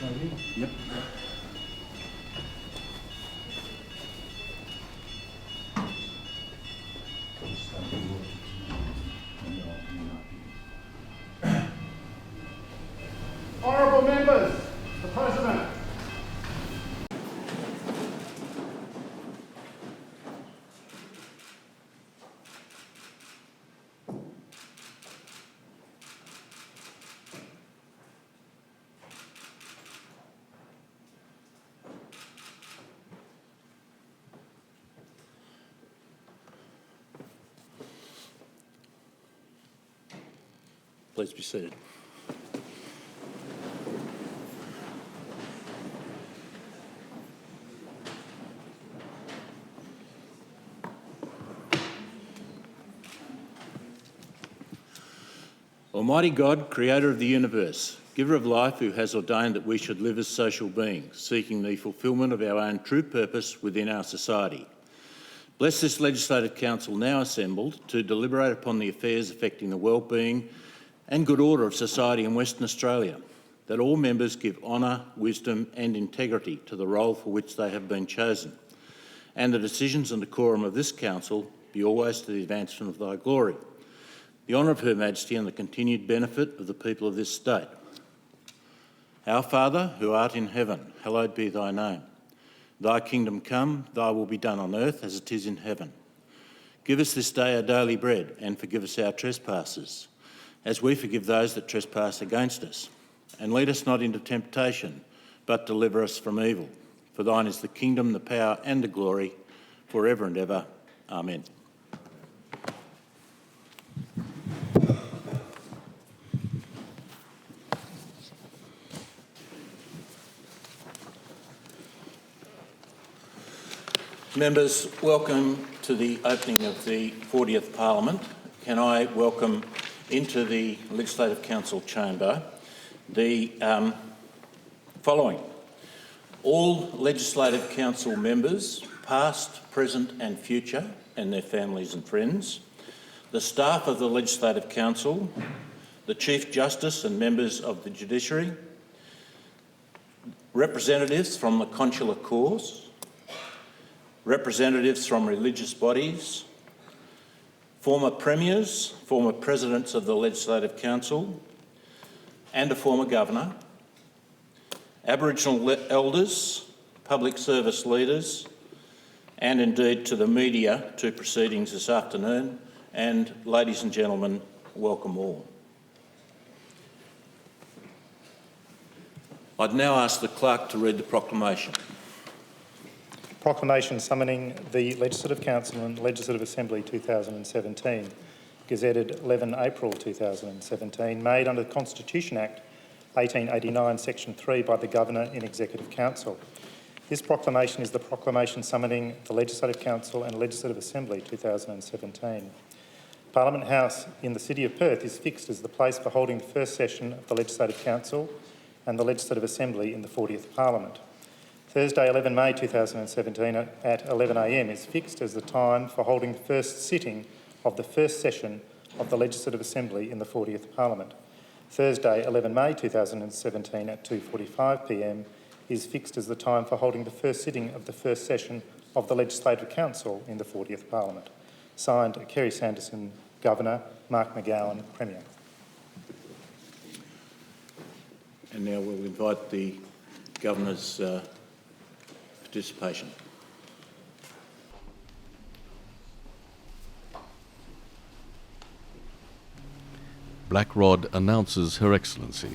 Yep. Honourable members, the President. Please be seated. Almighty God, creator of the universe, giver of life, who has ordained that we should live as social beings, seeking the fulfilment of our own true purpose within our society. Bless this Legislative Council now assembled to deliberate upon the affairs affecting the well-being and good order of society in Western Australia, that all members give honour, wisdom and integrity to the role for which they have been chosen, and the decisions and decorum of this Council be always to the advancement of thy glory, the honour of Her Majesty and the continued benefit of the people of this state. Our Father, who art in heaven, hallowed be thy name. Thy kingdom come, thy will be done on earth as it is in heaven. Give us this day our daily bread, and forgive us our trespasses, as we forgive those that trespass against us. And lead us not into temptation, but deliver us from evil. For thine is the kingdom, the power and the glory, forever and ever. Amen. Members, welcome to the opening of the 40th Parliament. Can I welcome into the Legislative Council chamber the following. All Legislative Council members, past, present and future, and their families and friends, the staff of the Legislative Council, the Chief Justice and members of the Judiciary, representatives from the Consular Corps, representatives from religious bodies, former premiers, former presidents of the Legislative Council, and a former governor, Aboriginal elders, public service leaders, and indeed to the media to proceedings this afternoon. And ladies and gentlemen, welcome all. I'd now ask the clerk to read the proclamation. Proclamation summoning the Legislative Council and Legislative Assembly 2017, gazetted 11 April 2017, made under the Constitution Act 1889, Section 3 by the Governor in Executive Council. This proclamation is the proclamation summoning the Legislative Council and Legislative Assembly 2017. Parliament House in the City of Perth is fixed as the place for holding the first session of the Legislative Council and the Legislative Assembly in the 40th Parliament. Thursday, 11 May 2017 at 11 a.m. is fixed as the time for holding the first sitting of the first session of the Legislative Assembly in the 40th Parliament. Thursday, 11 May 2017 at 2:45 p.m. is fixed as the time for holding the first sitting of the first session of the Legislative Council in the 40th Parliament. Signed, Kerry Sanderson, Governor, Mark McGowan, Premier. And now we'll invite the Governor's participation. Blackrod announces Her Excellency.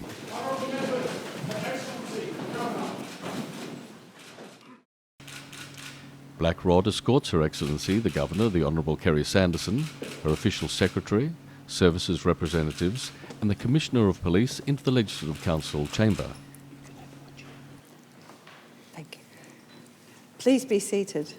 Blackrod escorts Her Excellency, the Governor, the Honourable Kerry Sanderson, her official secretary, services representatives and the Commissioner of Police into the Legislative Council chamber. Thank you. Please be seated.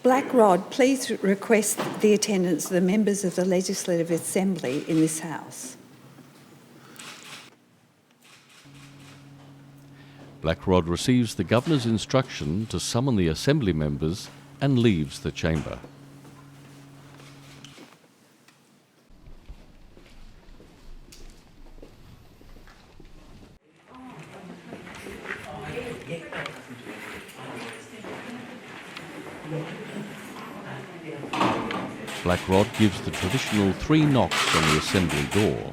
Blackrod, please request the attendance of the members of the Legislative Assembly in this House. Blackrod receives the Governor's instruction to summon the Assembly members and leaves the chamber. Black Rod gives the traditional 3 knocks on the assembly door.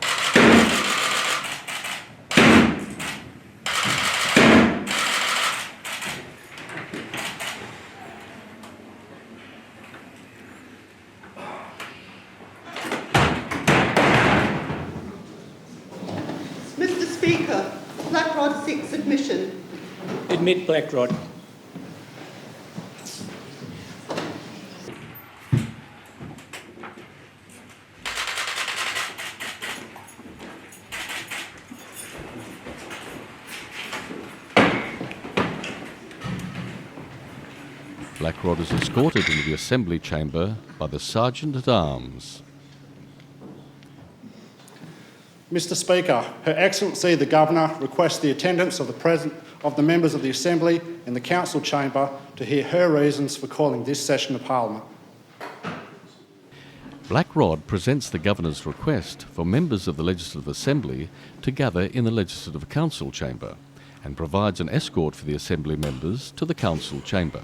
Mr Speaker, Black Rod seeks admission. Admit Black Rod. Black Rod is escorted into the Assembly chamber by the Sergeant-at-Arms. Mr Speaker, Her Excellency the Governor requests the attendance of the members of the Assembly in the Council chamber to hear her reasons for calling this session of Parliament. Black Rod presents the Governor's request for members of the Legislative Assembly to gather in the Legislative Council chamber and provides an escort for the Assembly members to the Council chamber.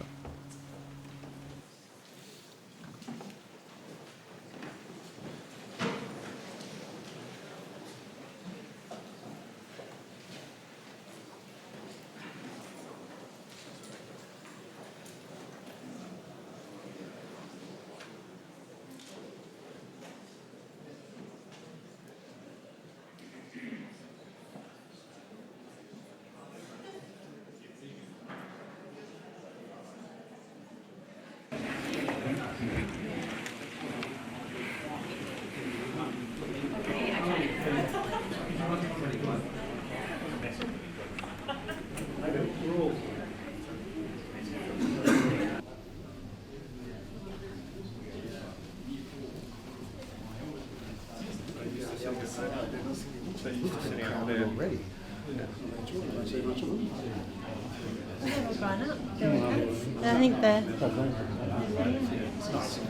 I think they're...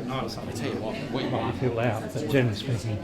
I tell you what, we Might be filled out, but generally speaking.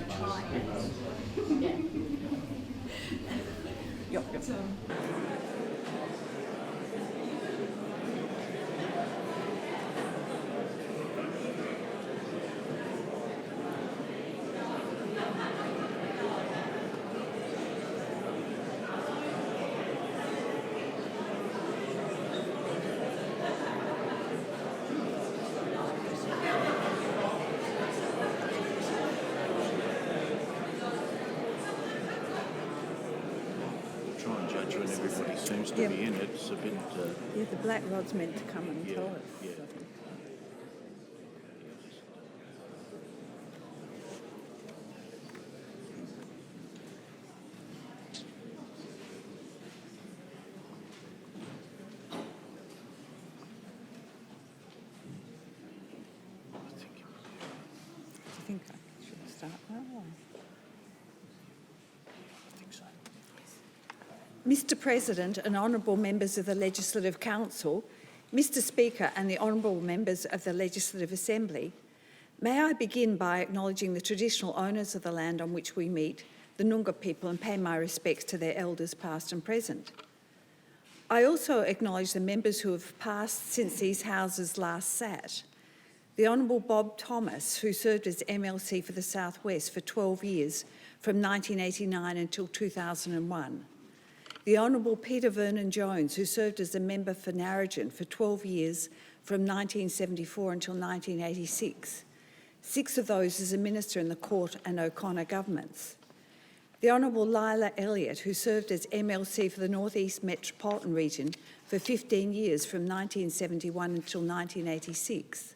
Try and judge when everybody seems to be in it. It's a bit... Yeah, the Black Rod's meant to come and tell us. yeah. I think I should start now. Mr President and honourable members of the Legislative Council, Mr Speaker and the honourable members of the Legislative Assembly, may I begin by acknowledging the traditional owners of the land on which we meet, the Noongar people, and pay my respects to their elders past and present. I also acknowledge the members who have passed since these houses last sat. The Honourable Bob Thomas, who served as MLC for the South West for 12 years from 1989 until 2001. The Honourable Peter Vernon-Jones, who served as a member for Narrogin for 12 years from 1974 until 1986, 6 of those as a minister in the Court and O'Connor governments. The Honourable Lila Elliott, who served as MLC for the North East Metropolitan Region for 15 years from 1971 until 1986.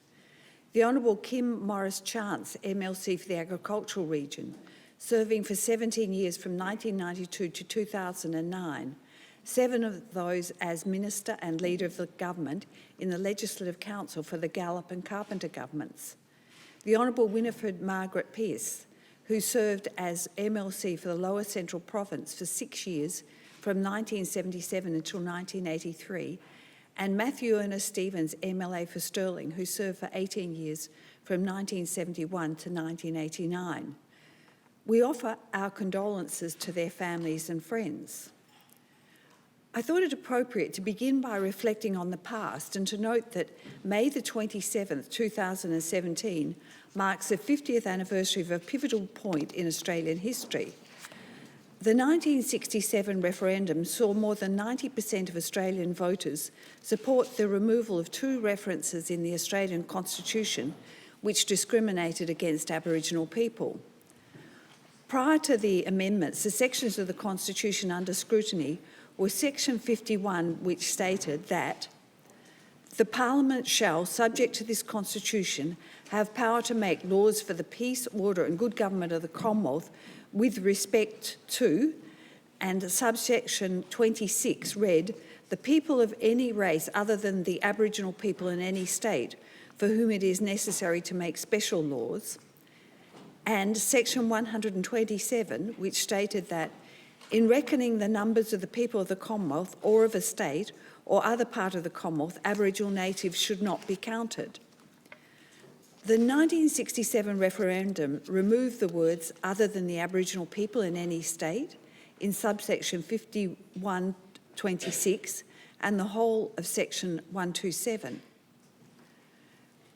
The Honourable Kim Morris-Chance, MLC for the Agricultural Region, serving for 17 years from 1992 to 2009, 7 of those as Minister and Leader of the Government in the Legislative Council for the Gallop and Carpenter governments. The Honourable Winifred Margaret Pearce, who served as MLC for the Lower Central Province for 6 years from 1977 until 1983, and Matthew Ernest Stevens, MLA for Stirling, who served for 18 years from 1971 to 1989. We offer our condolences to their families and friends. I thought it appropriate to begin by reflecting on the past and to note that May the 27th, 2017 marks the 50th anniversary of a pivotal point in Australian history. The 1967 referendum saw more than 90% of Australian voters support the removal of 2 references in the Australian Constitution which discriminated against Aboriginal people. Prior to the amendments, the sections of the Constitution under scrutiny were Section 51, which stated that the Parliament shall, subject to this Constitution, have power to make laws for the peace, order and good government of the Commonwealth with respect to, and subsection 26 read, the people of any race other than the Aboriginal people in any state for whom it is necessary to make special laws, and section 127, which stated that in reckoning the numbers of the people of the Commonwealth or of a state or other part of the Commonwealth, Aboriginal natives should not be counted. The 1967 referendum removed the words other than the Aboriginal people in any state in subsection 51(26) and the whole of section 127.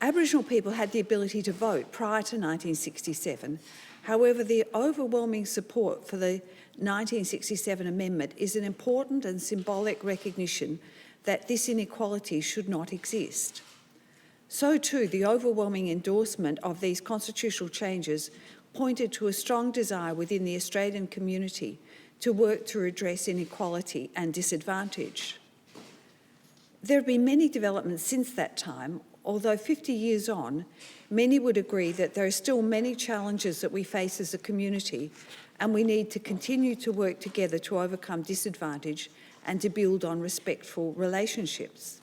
Aboriginal people had the ability to vote prior to 1967. However, the overwhelming support for the 1967 amendment is an important and symbolic recognition that this inequality should not exist. So too, the overwhelming endorsement of these constitutional changes pointed to a strong desire within the Australian community to work to redress inequality and disadvantage. There have been many developments since that time, although 50 years on, many would agree that there are still many challenges that we face as a community, and we need to continue to work together to overcome disadvantage and to build on respectful relationships.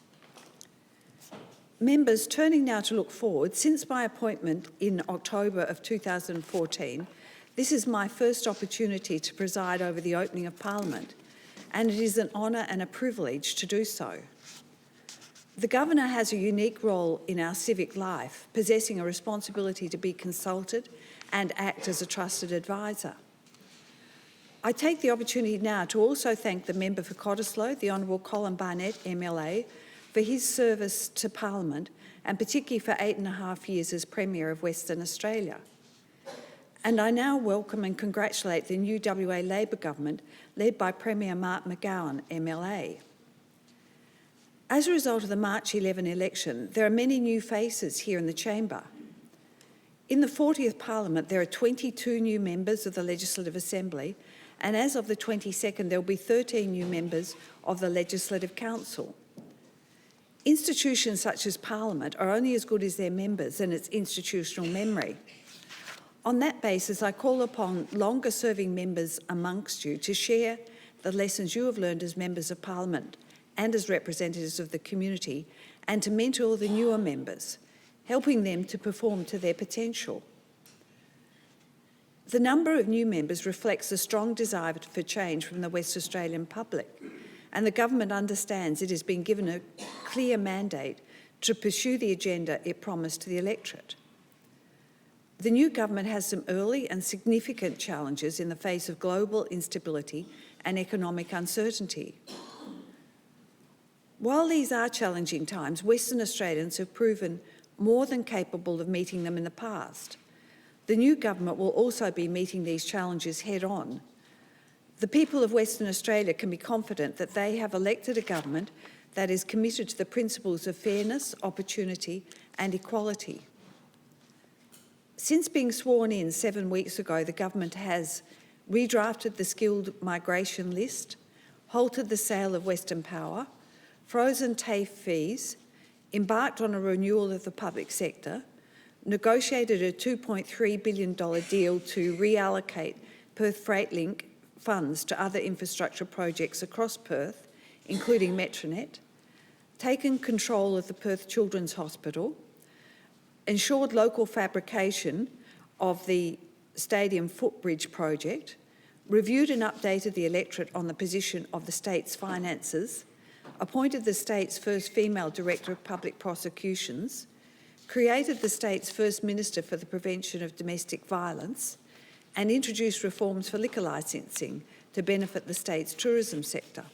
Members, turning now to look forward, since my appointment in October of 2014, this is my first opportunity to preside over the opening of Parliament, and it is an honour and a privilege to do so. The Governor has a unique role in our civic life, possessing a responsibility to be consulted and act as a trusted advisor. I take the opportunity now to also thank the Member for Cottesloe, the Honourable Colin Barnett, MLA, for his service to Parliament, and particularly for 8.5 years as Premier of Western Australia. And I now welcome and congratulate the new WA Labor government, led by Premier Mark McGowan, MLA. As a result of the March 11 election, there are many new faces here in the chamber. In the 40th Parliament, there are 22 new members of the Legislative Assembly, and as of the 22nd, there will be 13 new members of the Legislative Council. Institutions such as Parliament are only as good as their members and its institutional memory. On that basis, I call upon longer-serving members amongst you to share the lessons you have learned as members of Parliament and as representatives of the community, and to mentor the newer members, helping them to perform to their potential. The number of new members reflects a strong desire for change from the West Australian public, and the government understands it has been given a clear mandate to pursue the agenda it promised to the electorate. The new government has some early and significant challenges in the face of global instability and economic uncertainty. While these are challenging times, Western Australians have proven more than capable of meeting them in the past. The new government will also be meeting these challenges head-on. The people of Western Australia can be confident that they have elected a government that is committed to the principles of fairness, opportunity and equality. Since being sworn in 7 weeks ago, the government has redrafted the skilled migration list, halted the sale of Western Power, frozen TAFE fees, embarked on a renewal of the public sector, negotiated a $2.3 billion deal to reallocate Perth Freight Link funds to other infrastructure projects across Perth, including Metronet, taken control of the Perth Children's Hospital, ensured local fabrication of the Stadium Footbridge project, reviewed and updated the electorate on the position of the state's finances, appointed the state's first female Director of Public Prosecutions, created the state's first Minister for the Prevention of Domestic Violence, and introduced reforms for liquor licensing to benefit the state's tourism sector.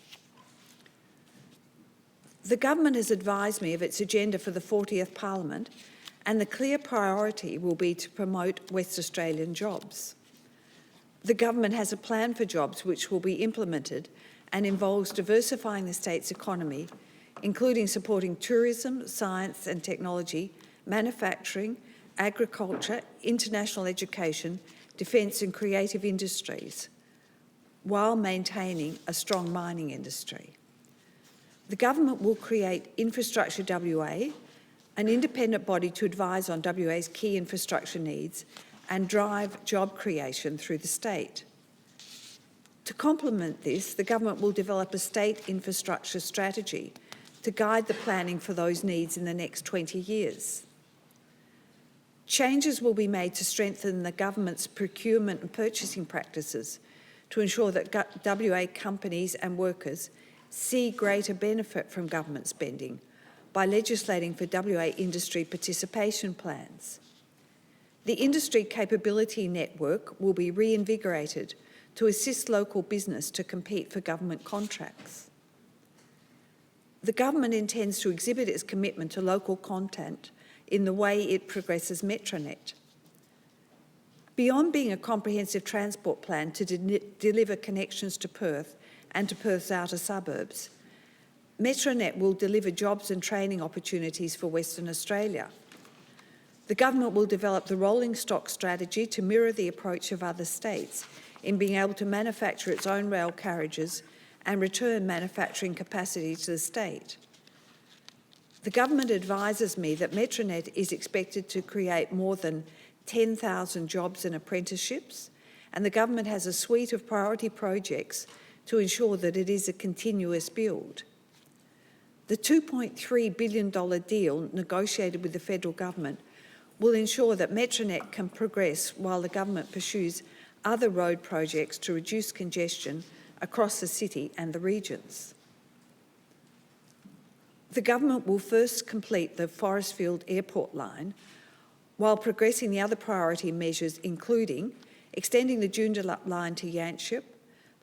The government has advised me of its agenda for the 40th Parliament, and the clear priority will be to promote West Australian jobs. The government has a plan for jobs which will be implemented and involves diversifying the state's economy, including supporting tourism, science and technology, manufacturing, agriculture, international education, defence and creative industries, while maintaining a strong mining industry. The government will create Infrastructure WA, an independent body to advise on WA's key infrastructure needs and drive job creation through the state. To complement this, the government will develop a state infrastructure strategy to guide the planning for those needs in the next 20 years. Changes will be made to strengthen the government's procurement and purchasing practices to ensure that WA companies and workers see greater benefit from government spending by legislating for WA industry participation plans. The Industry Capability Network will be reinvigorated to assist local business to compete for government contracts. The government intends to exhibit its commitment to local content in the way it progresses Metronet. Beyond being a comprehensive transport plan to deliver connections to Perth and to Perth's outer suburbs, Metronet will deliver jobs and training opportunities for Western Australia. The government will develop the rolling stock strategy to mirror the approach of other states in being able to manufacture its own rail carriages and return manufacturing capacity to the state. The government advises me that Metronet is expected to create more than 10,000 jobs and apprenticeships, and the government has a suite of priority projects to ensure that it is a continuous build. The $2.3 billion deal negotiated with the federal government will ensure that Metronet can progress while the government pursues other road projects to reduce congestion across the city and the regions. The government will first complete the Forestfield Airport line while progressing the other priority measures, including extending the Joondalup line to Yanchep,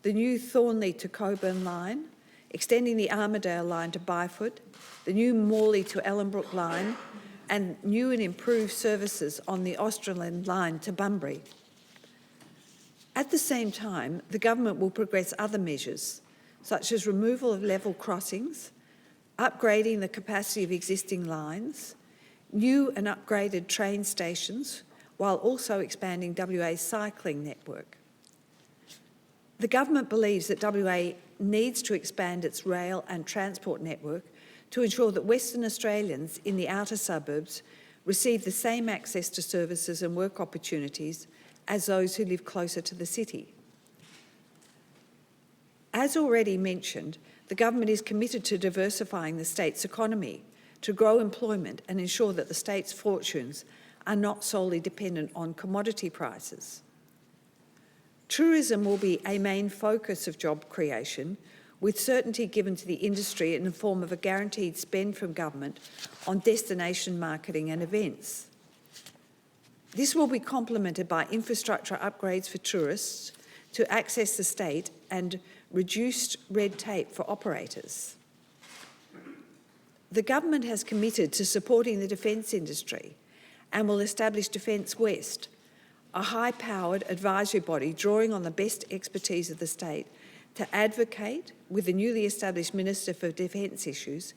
the new Thornley to Coburn line, extending the Armidale line to Byfoot, the new Morley to Ellenbrook line, and new and improved services on the Australian line to Bunbury. At the same time, the government will progress other measures, such as removal of level crossings, upgrading the capacity of existing lines, new and upgraded train stations, while also expanding WA's cycling network. The government believes that WA needs to expand its rail and transport network to ensure that Western Australians in the outer suburbs receive the same access to services and work opportunities as those who live closer to the city. As already mentioned, the government is committed to diversifying the state's economy to grow employment and ensure that the state's fortunes are not solely dependent on commodity prices. Tourism will be a main focus of job creation, with certainty given to the industry in the form of a guaranteed spend from government on destination marketing and events. This will be complemented by infrastructure upgrades for tourists to access the state and reduced red tape for operators. The government has committed to supporting the defence industry and will establish Defence West, a high-powered advisory body drawing on the best expertise of the state to advocate, with the newly established Minister for Defence Issues,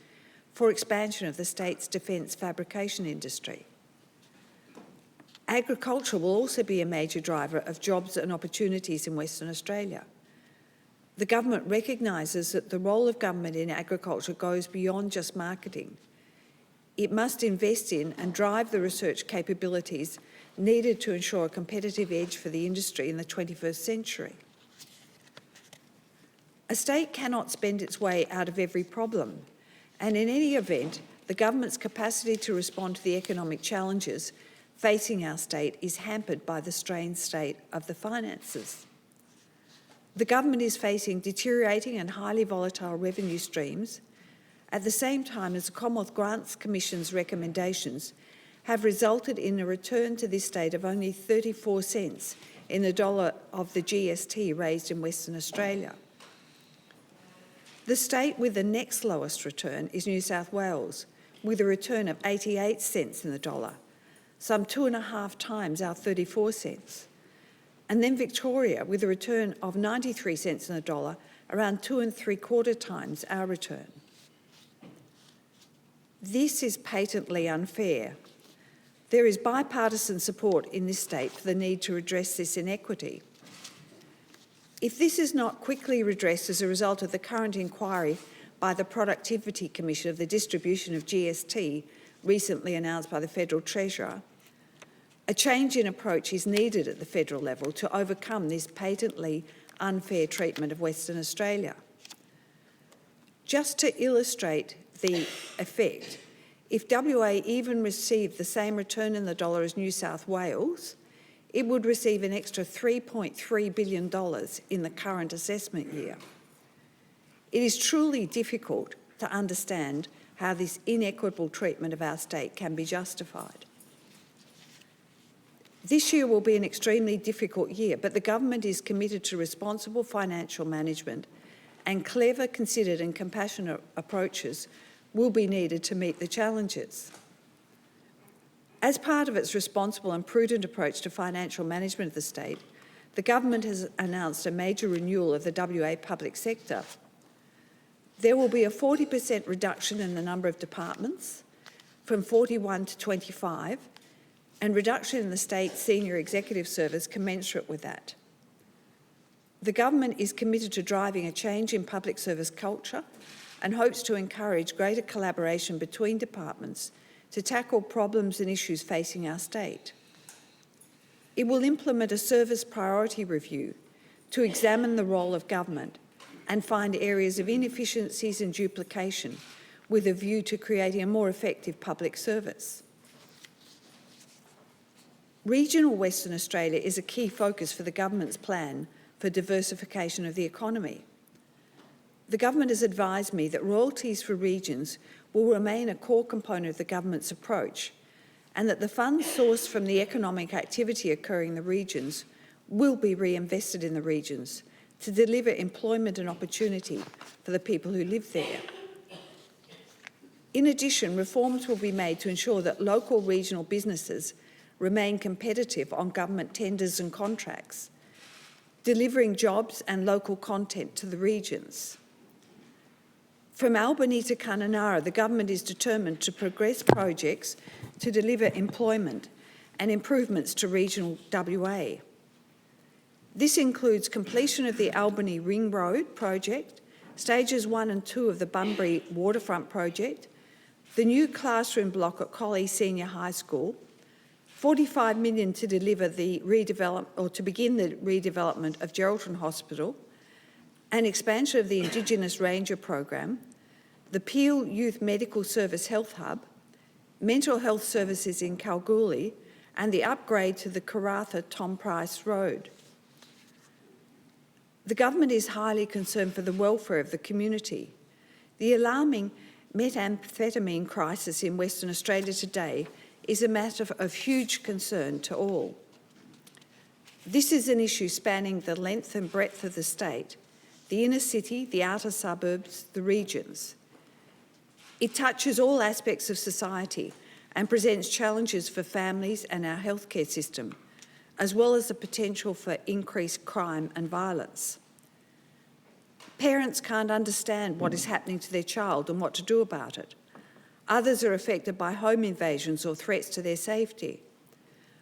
for expansion of the state's defence fabrication industry. Agriculture will also be a major driver of jobs and opportunities in Western Australia. The government recognises that the role of government in agriculture goes beyond just marketing. It must invest in and drive the research capabilities needed to ensure a competitive edge for the industry in the 21st century. A state cannot spend its way out of every problem, and in any event, the government's capacity to respond to the economic challenges facing our state is hampered by the strained state of the finances. The government is facing deteriorating and highly volatile revenue streams, at the same time as the Commonwealth Grants Commission's recommendations have resulted in a return to this state of only 34 cents in the dollar of the GST raised in Western Australia. The state with the next lowest return is New South Wales, with a return of 88 cents in the dollar, some 2.5 times our 34 cents. And then Victoria, with a return of 93 cents in the dollar, around 2.75 times our return. This is patently unfair. There is bipartisan support in this state for the need to address this inequity. If this is not quickly redressed as a result of the current inquiry by the Productivity Commission of the distribution of GST recently announced by the Federal Treasurer, a change in approach is needed at the federal level to overcome this patently unfair treatment of Western Australia. Just to illustrate the effect, if WA even received the same return in the dollar as New South Wales, it would receive an extra $3.3 billion in the current assessment year. It is truly difficult to understand how this inequitable treatment of our state can be justified. This year will be an extremely difficult year, but the government is committed to responsible financial management, and clever, considered and compassionate approaches will be needed to meet the challenges. As part of its responsible and prudent approach to financial management of the state, the government has announced a major renewal of the WA public sector. There will be a 40% reduction in the number of departments, from 41 to 25, and reduction in the state senior executive service commensurate with that. The government is committed to driving a change in public service culture and hopes to encourage greater collaboration between departments to tackle problems and issues facing our state. It will implement a service priority review to examine the role of government and find areas of inefficiencies and duplication with a view to creating a more effective public service. Regional Western Australia is a key focus for the government's plan for diversification of the economy. The government has advised me that royalties for regions will remain a core component of the government's approach, and that the funds sourced from the economic activity occurring in the regions will be reinvested in the regions to deliver employment and opportunity for the people who live there. In addition, reforms will be made to ensure that local regional businesses remain competitive on government tenders and contracts, delivering jobs and local content to the regions. From Albany to Kununurra, the government is determined to progress projects to deliver employment and improvements to regional WA. This includes completion of the Albany Ring Road project, stages 1 and 2 of the Bunbury Waterfront project, the new classroom block at Collie Senior High School, $45 million to deliver the to begin the redevelopment of Geraldton Hospital, an expansion of the Indigenous Ranger program, the Peel Youth Medical Service Health Hub, mental health services in Kalgoorlie, and the upgrade to the Karratha Tom Price Road. The government is highly concerned for the welfare of the community. The alarming methamphetamine crisis in Western Australia today is a matter of huge concern to all. This is an issue spanning the length and breadth of the state, the inner city, the outer suburbs, the regions. It touches all aspects of society and presents challenges for families and our healthcare system, as well as the potential for increased crime and violence. Parents can't understand what is happening to their child and what to do about it. Others are affected by home invasions or threats to their safety.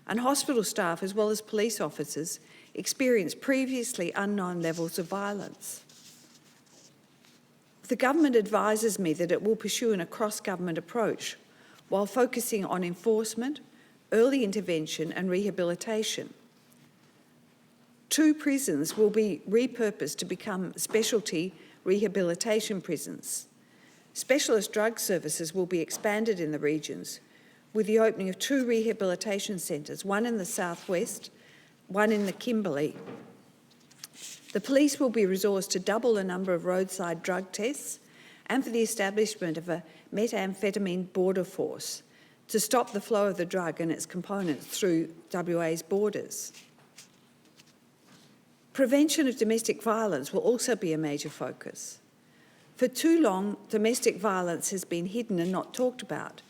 And hospital staff, as well as police officers, experience previously unknown levels of violence. The government advises me that it will pursue a cross-government approach while focusing on enforcement, early intervention and rehabilitation. 2 prisons will be repurposed to become specialty rehabilitation prisons. Specialist drug services will be expanded in the regions with the opening of 2 rehabilitation centres, one in the southwest, one in the Kimberley. The police will be resourced to double the number of roadside drug tests and for the establishment of a methamphetamine border force to stop the flow of the drug and its components through WA's borders. Prevention of domestic violence will also be a major focus. For too long, domestic violence has been hidden and not talked about,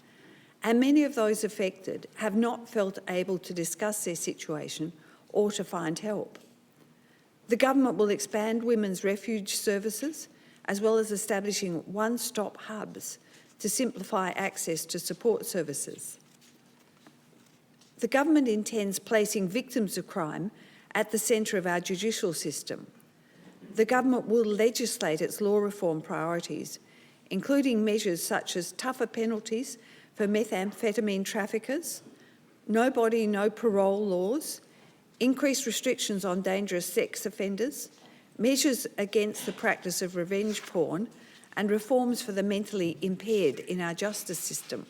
and many of those affected have not felt able to discuss their situation or to find help. The government will expand women's refuge services, as well as establishing one-stop hubs to simplify access to support services. The government intends placing victims of crime at the centre of our judicial system. The government will legislate its law reform priorities, including measures such as tougher penalties for methamphetamine traffickers, no body, no parole laws, increased restrictions on dangerous sex offenders, measures against the practice of revenge porn, and reforms for the mentally impaired in our justice system.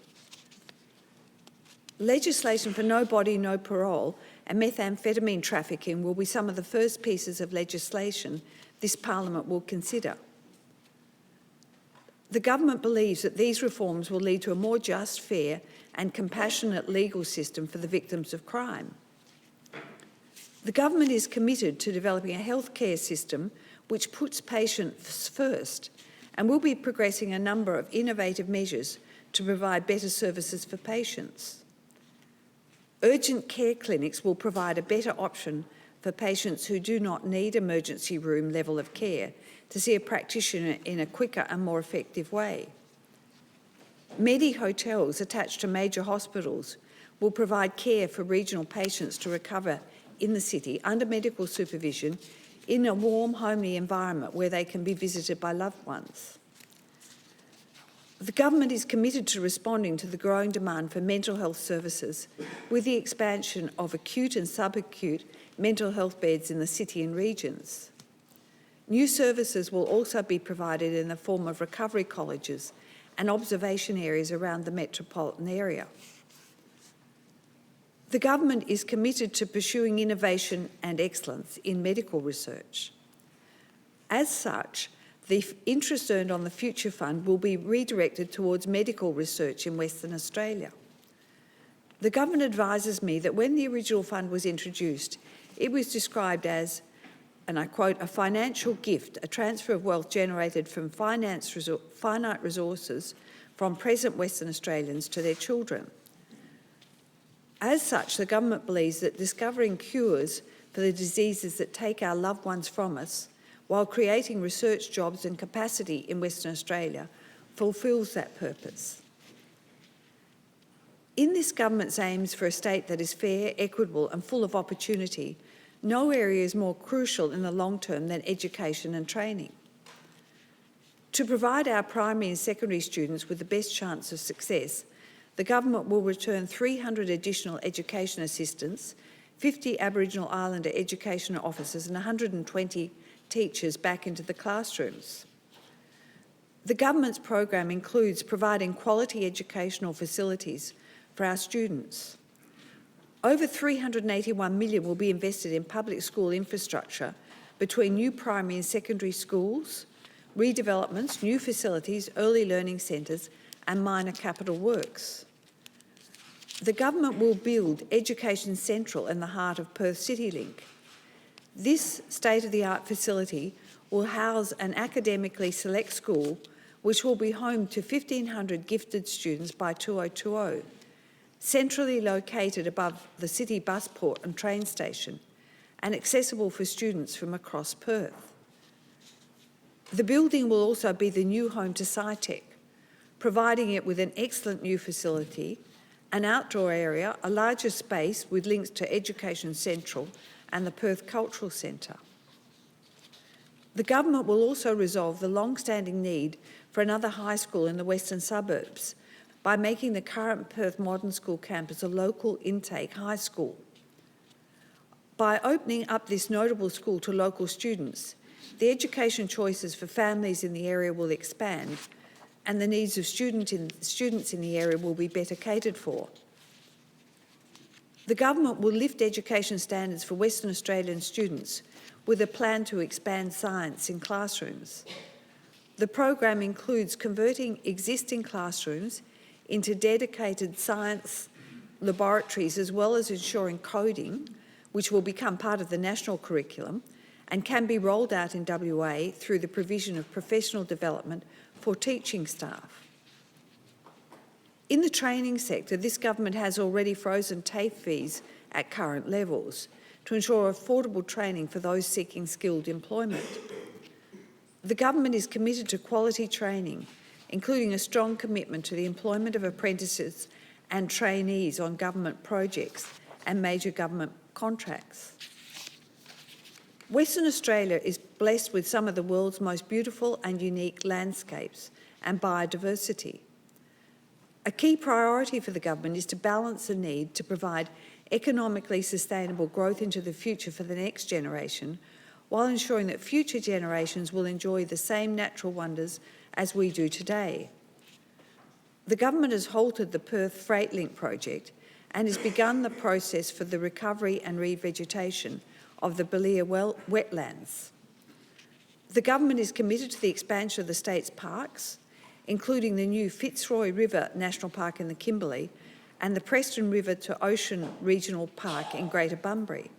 Legislation for no body, no parole and methamphetamine trafficking will be some of the first pieces of legislation this Parliament will consider. The government believes that these reforms will lead to a more just, fair and compassionate legal system for the victims of crime. The government is committed to developing a healthcare system which puts patients first and will be progressing a number of innovative measures to provide better services for patients. Urgent care clinics will provide a better option for patients who do not need emergency room level of care to see a practitioner in a quicker and more effective way. Hotels attached to major hospitals will provide care for regional patients to recover in the city under medical supervision in a warm, homely environment where they can be visited by loved ones. The government is committed to responding to the growing demand for mental health services with the expansion of acute and subacute mental health beds in the city and regions. New services will also be provided in the form of recovery colleges and observation areas around the metropolitan area. The government is committed to pursuing innovation and excellence in medical research. As such, the interest earned on the Future Fund will be redirected towards medical research in Western Australia. The government advises me that when the original fund was introduced, it was described as, and I quote, a financial gift, a transfer of wealth generated from finite resources from present Western Australians to their children. As such, the government believes that discovering cures for the diseases that take our loved ones from us while creating research jobs and capacity in Western Australia fulfils that purpose. In this government's aims for a state that is fair, equitable and full of opportunity, no area is more crucial in the long term than education and training. To provide our primary and secondary students with the best chance of success, the government will return 300 additional education assistants, 50 Aboriginal Islander education officers and 120 teachers back into the classrooms. The government's program includes providing quality educational facilities for our students. Over $381 million will be invested in public school infrastructure between new primary and secondary schools, redevelopments, new facilities, early learning centres and minor capital works. The government will build Education Central in the heart of Perth CityLink. This state-of-the-art facility will house an academically select school which will be home to 1,500 gifted students by 2020, centrally located above the city bus port and train station and accessible for students from across Perth. The building will also be the new home to SciTech, providing it with an excellent new facility, an outdoor area, a larger space with links to Education Central and the Perth Cultural Centre. The government will also resolve the long-standing need for another high school in the western suburbs by making the current Perth Modern School campus a local intake high school. By opening up this notable school to local students, the education choices for families in the area will expand and the needs of students in the area will be better catered for. The government will lift education standards for Western Australian students with a plan to expand science in classrooms. The program includes converting existing classrooms into dedicated science laboratories, as well as ensuring coding, which will become part of the national curriculum and can be rolled out in WA through the provision of professional development for teaching staff. In the training sector, this government has already frozen TAFE fees at current levels to ensure affordable training for those seeking skilled employment. The government is committed to quality training, including a strong commitment to the employment of apprentices and trainees on government projects and major government contracts. Western Australia is blessed with some of the world's most beautiful and unique landscapes and biodiversity. A key priority for the government is to balance the need to provide economically sustainable growth into the future for the next generation, while ensuring that future generations will enjoy the same natural wonders as we do today. The government has halted the Perth Freight Link project and has begun the process for the recovery and revegetation of the Belia wetlands. The government is committed to the expansion of the state's parks, including the new Fitzroy River National Park in the Kimberley and the Preston River to Ocean Regional Park in Greater Bunbury.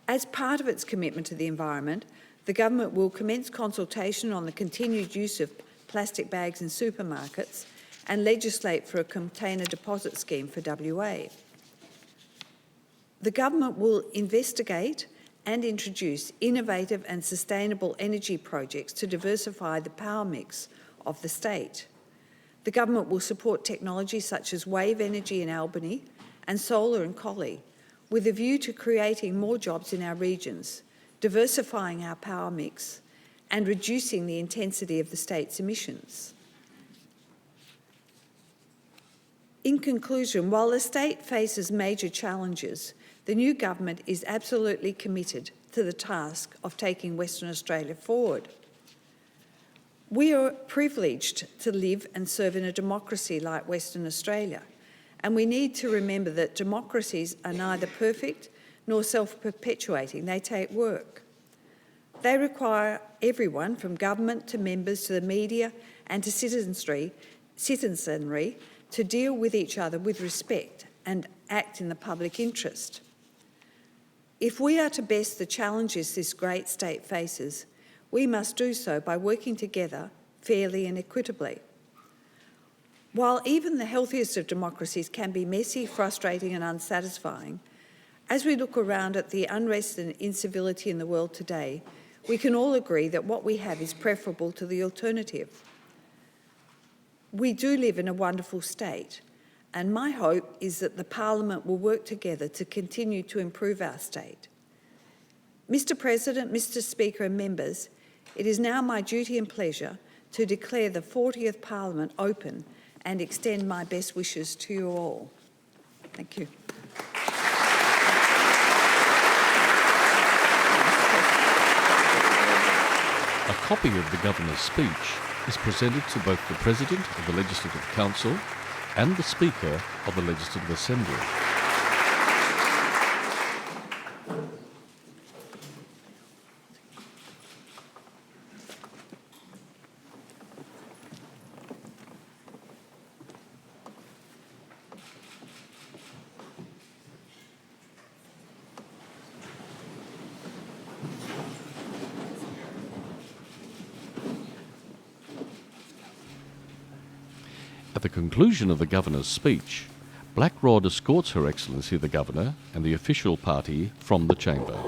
As part of its commitment to the environment, the government will commence consultation on the continued use of plastic bags in supermarkets and legislate for a container deposit scheme for WA. The government will investigate and introduce innovative and sustainable energy projects to diversify the power mix of the state. The government will support technology such as wave energy in Albany and solar in Collie, with a view to creating more jobs in our regions, diversifying our power mix, and reducing the intensity of the state's emissions. In conclusion, while the state faces major challenges, the new government is absolutely committed to the task of taking Western Australia forward. We are privileged to live and serve in a democracy like Western Australia, and we need to remember that democracies are neither perfect nor self-perpetuating. They take work. They require everyone from government to members to the media and to citizenry to deal with each other with respect and act in the public interest. If we are to best the challenges this great state faces, we must do so by working together fairly and equitably. While even the healthiest of democracies can be messy, frustrating and unsatisfying, as we look around at the unrest and incivility in the world today, we can all agree that what we have is preferable to the alternative. We do live in a wonderful state, and my hope is that the Parliament will work together to continue to improve our state. Mr. President, Mr. Speaker and members, it is now my duty and pleasure to declare the 40th Parliament open and extend my best wishes to you all. Thank you. A copy of the Governor's speech is presented to both the President of the Legislative Council and the Speaker of the Legislative Assembly. At the conclusion of the Governor's speech, Black Rod escorts Her Excellency the Governor and the official party from the chamber.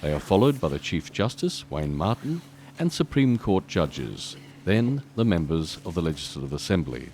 They are followed by the Chief Justice, Wayne Martin, and Supreme Court judges, then the members of the Legislative Assembly.